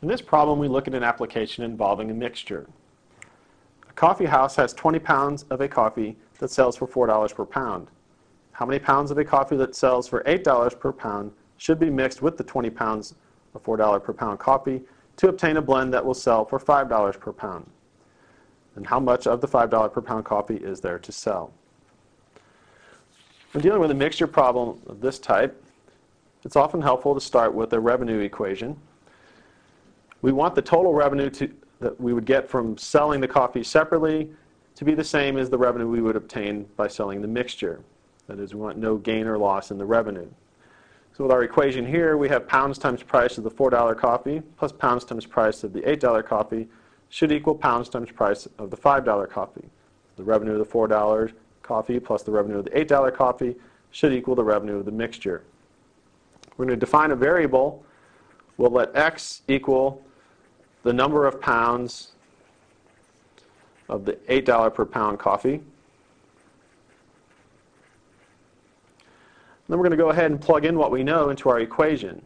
In this problem, we look at an application involving a mixture. A coffee house has 20 pounds of a coffee that sells for $4 per pound. How many pounds of a coffee that sells for $8 per pound should be mixed with the 20 pounds of $4 per pound coffee to obtain a blend that will sell for $5 per pound? And how much of the $5 per pound coffee is there to sell? When dealing with a mixture problem of this type, it's often helpful to start with a revenue equation. We want the total revenue that we would get from selling the coffee separately to be the same as the revenue we would obtain by selling the mixture. That is, we want no gain or loss in the revenue. So with our equation here, we have pounds times price of the $4 coffee plus pounds times price of the $8 coffee should equal pounds times price of the $5 coffee. The revenue of the $4 coffee plus the revenue of the $8 coffee should equal the revenue of the mixture. We're going to define a variable. We'll let x equal the number of pounds of the $8 per pound coffee. Then we're going to go ahead and plug in what we know into our equation.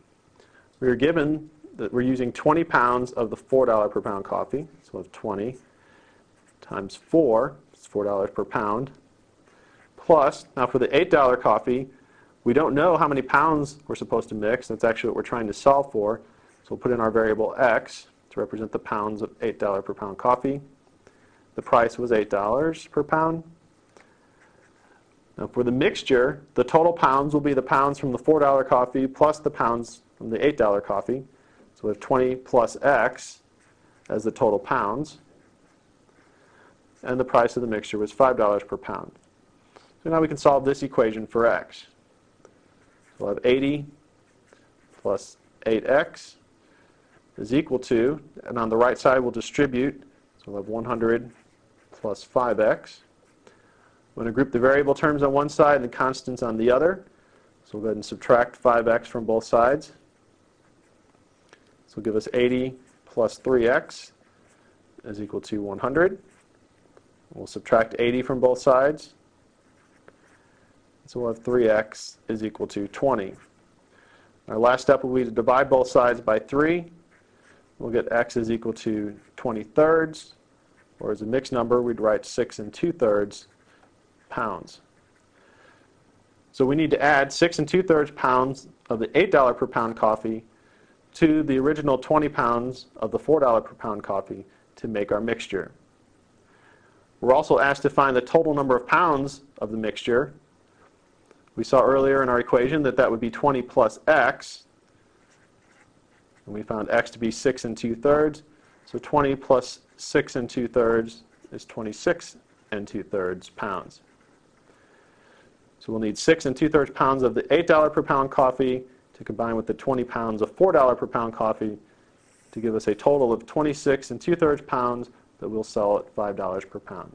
We are given that we're using 20 pounds of the $4 per pound coffee. So we'll have 20 times 4, it's $4 per pound. Plus, now for the $8 coffee, we don't know how many pounds we're supposed to mix. That's actually what we're trying to solve for. So we'll put in our variable x to represent the pounds of $8 per pound coffee. The price was $8 per pound. Now for the mixture, the total pounds will be the pounds from the $4 coffee plus the pounds from the $8 coffee. So we have 20 plus x as the total pounds. And the price of the mixture was $5 per pound. So now we can solve this equation for x. So we'll have 80 plus 8x is equal to, and on the right side we'll distribute, so we'll have 100 plus 5x. We're going to group the variable terms on one side and the constants on the other. So we'll go ahead and subtract 5x from both sides. So it'll give us 80 plus 3x is equal to 100. We'll subtract 80 from both sides. So we'll have 3x is equal to 20. Our last step will be to divide both sides by 3. We'll get x is equal to 20/3, or as a mixed number, we'd write 6 2/3 pounds. So we need to add 6 2/3 pounds of the $8 per pound coffee to the original 20 pounds of the $4 per pound coffee to make our mixture. We're also asked to find the total number of pounds of the mixture. We saw earlier in our equation that that would be 20 plus x. And we found x to be 6 2/3. So 20 plus 6 2/3 is 26 2/3 pounds. So we'll need 6 2/3 pounds of the $8 per pound coffee to combine with the 20 pounds of $4 per pound coffee to give us a total of 26 2/3 pounds that we'll sell at $5 per pound.